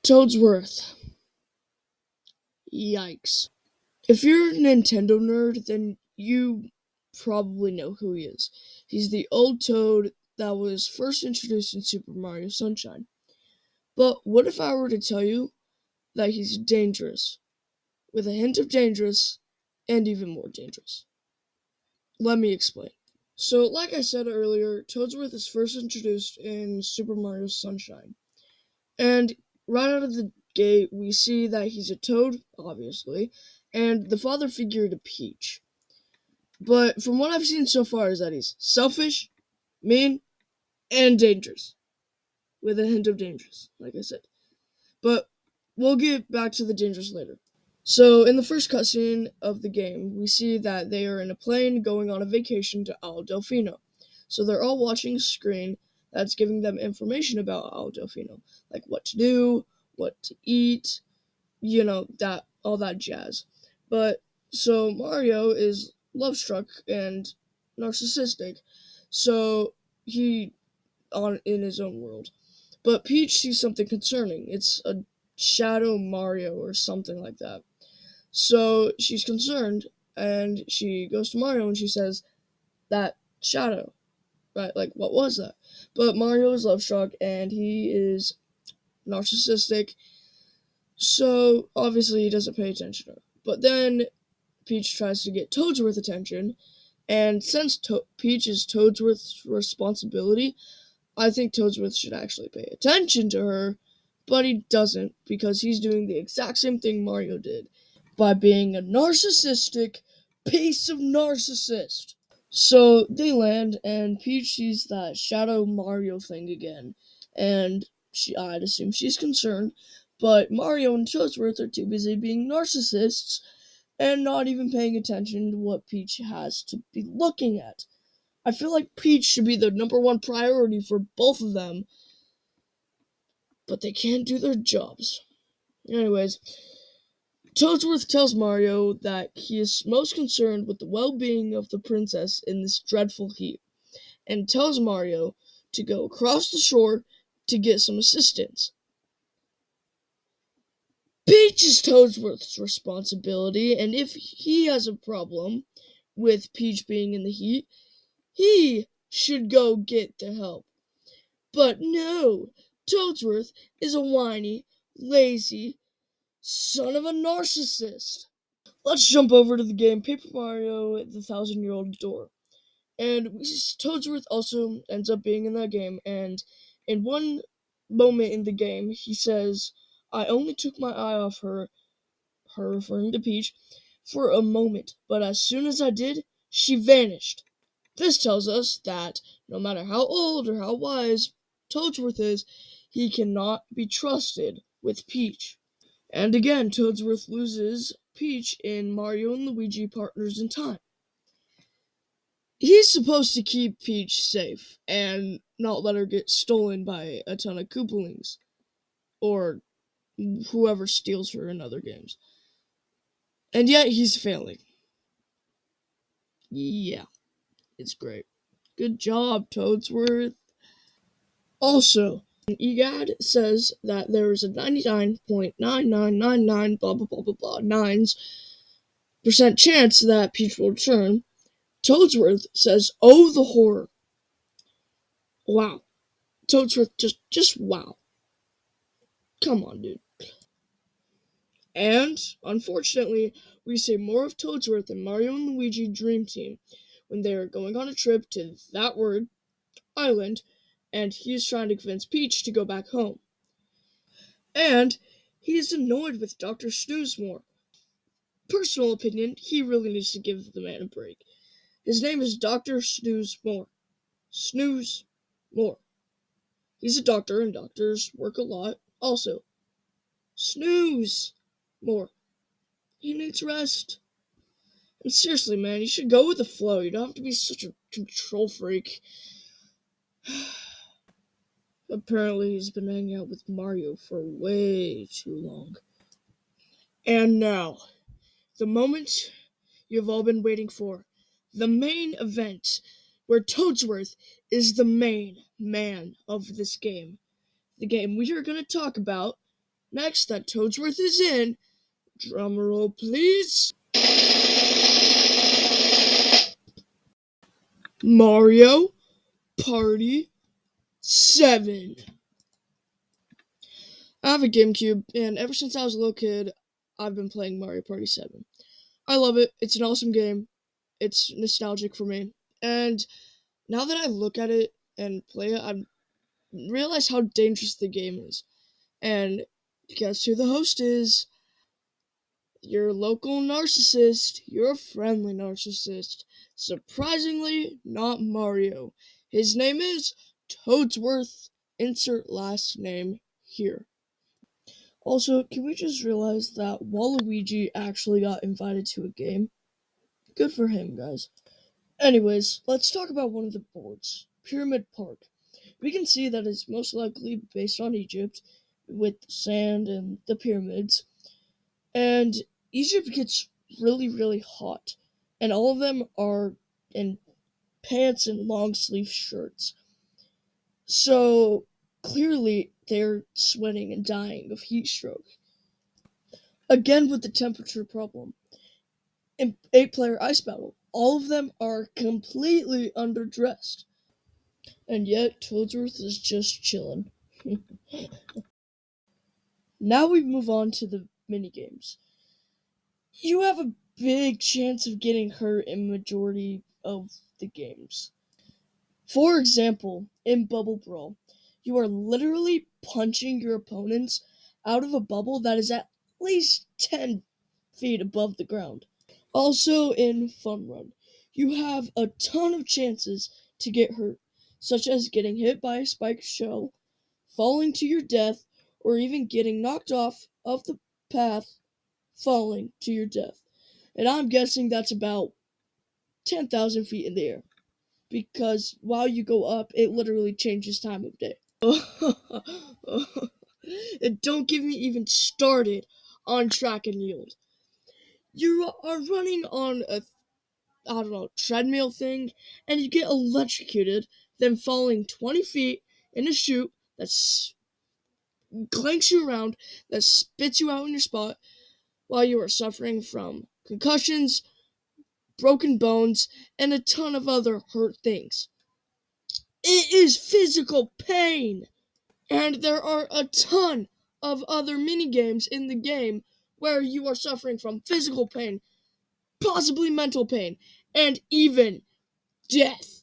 Toadsworth. Yikes. If you're a Nintendo nerd, then you probably know who he is. He's the old Toad that was first introduced in Super Mario Sunshine. But what if I were to tell you that he's dangerous, with a hint of dangerous, and even more dangerous? Let me explain. So, like I said earlier, Toadsworth is first introduced in Super Mario Sunshine. And right out of the gate, we see that he's a toad, obviously, and the father figure to Peach. But from what I've seen so far is that he's selfish, mean, and dangerous. With a hint of dangerous, like I said. But we'll get back to the dangerous later. So, in the first cutscene of the game, we see that they are in a plane going on a vacation to Al Delfino. So they're all watching a screen that's giving them information about Al Delfino, like what to do, what to eat, that all that jazz. But so Mario is love struck and narcissistic, so he in his own world. But Peach sees something concerning. It's a shadow Mario or something like that. So she's concerned, and she goes to Mario and she says, "That shadow, right? Like, what was that?" But Mario is love struck, and he is narcissistic, so obviously he doesn't pay attention to her. But then Peach tries to get Toadsworth's attention, and since Peach is Toadsworth's responsibility, I think Toadsworth should actually pay attention to her, but he doesn't, because he's doing the exact same thing Mario did, by being a narcissistic piece of narcissist. So they land, and Peach sees that Shadow Mario thing again, and I'd assume she's concerned, but Mario and Toadsworth are too busy being narcissists and not even paying attention to what Peach has to be looking at. I feel like Peach should be the number one priority for both of them, but they can't do their jobs. Anyways, Toadsworth tells Mario that he is most concerned with the well-being of the princess in this dreadful heat, and tells Mario to go across the shore to get some assistance. Peach is Toadsworth's responsibility, and if he has a problem with Peach being in the heat, he should go get the help. But no, Toadsworth is a whiny, lazy son of a narcissist. Let's jump over to the game Paper Mario: The Thousand-Year-Old Door. And Toadsworth also ends up being in that game, and in one moment in the game, he says, "I only took my eye off her referring to Peach, for a moment, but as soon as I did, she vanished." This tells us that no matter how old or how wise Toadsworth is, he cannot be trusted with Peach. And again, Toadsworth loses Peach in Mario and Luigi Partners in Time. He's supposed to keep Peach safe and not let her get stolen by a ton of Koopalings, or whoever steals her in other games. And yet he's failing. Yeah, it's great. Good job, Toadsworth. Also, EGAD says that there is a 99.9999 blah blah blah blah blah 9% chance that Peach will return. Toadsworth says, "Oh, the horror." Wow. Toadsworth, just wow. Come on, dude. And, unfortunately, we see more of Toadsworth and Mario and Luigi Dream Team when they are going on a trip to that word, island, and he's trying to convince Peach to go back home. And he's annoyed with Dr. Snoozemore. Personal opinion, he really needs to give the man a break. His name is Dr. Snoozemore. Snoozemore. He's a doctor, and doctors work a lot. Also, snooze more. He needs rest. And seriously, man, you should go with the flow. You don't have to be such a control freak. Apparently, he's been hanging out with Mario for way too long. And now, the moment you've all been waiting for. The main event, where Toadsworth is the main man of this game. The game we are going to talk about Next, that Toadsworth is in. Drumroll, please. Mario Party 7. I have a GameCube, and ever since I was a little kid, I've been playing Mario Party 7. I love it. It's an awesome game. It's nostalgic for me. And now that I look at it and play it, I realize how dangerous the game is. And guess who the host is? Your local narcissist. You're a friendly narcissist. Surprisingly, not Mario. His name is Toadsworth. Insert last name here. Also, can we just realize that Waluigi actually got invited to a game? Good for him, guys. Anyways, let's talk about one of the boards, Pyramid Park. We can see that it's most likely based on Egypt, with the sand and the pyramids. And Egypt gets really, really hot. And all of them are in pants and long sleeve shirts. So clearly they're sweating and dying of heat stroke. Again with the temperature problem. In 8-player ice battle, all of them are completely underdressed. And yet Toadsworth is just chilling. Now we move on to the mini games. You have a big chance of getting hurt in majority of the games. For example, in Bubble Brawl, you are literally punching your opponents out of a bubble that is at least 10 feet above the ground. Also in Fun Run, you have a ton of chances to get hurt, such as getting hit by a spiked shell, falling to your death, or even getting knocked off of the path, falling to your death. And I'm guessing that's about 10,000 feet in the air. Because while you go up, it literally changes time of day. And don't get me even started on track and yield. You are running on a, treadmill thing, and you get electrocuted, then falling 20 feet in a chute that clanks you around, that spits you out in your spot, while you are suffering from concussions, broken bones, and a ton of other hurt things. It is physical pain! And there are a ton of other mini games in the game where you are suffering from physical pain, possibly mental pain, and even death.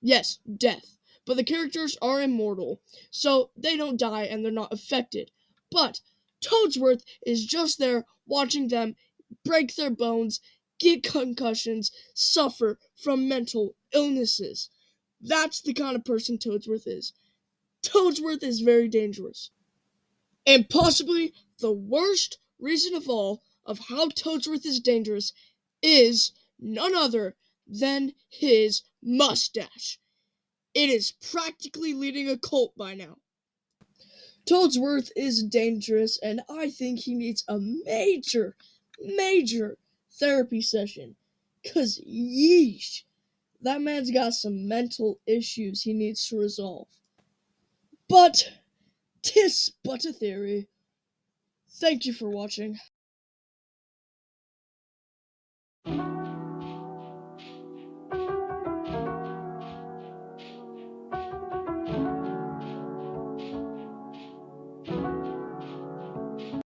Yes, death. But the characters are immortal, so they don't die and they're not affected. But Toadsworth is just there watching them break their bones, get concussions, suffer from mental illnesses. That's the kind of person Toadsworth is. Toadsworth is very dangerous. And possibly the worst reason of all of how Toadsworth is dangerous is none other than his mustache. It is practically leading a cult by now. Toadsworth is dangerous, and I think he needs a major, major therapy session. 'Cause yeesh, that man's got some mental issues he needs to resolve. But 'tis but a theory. Thank you for watching.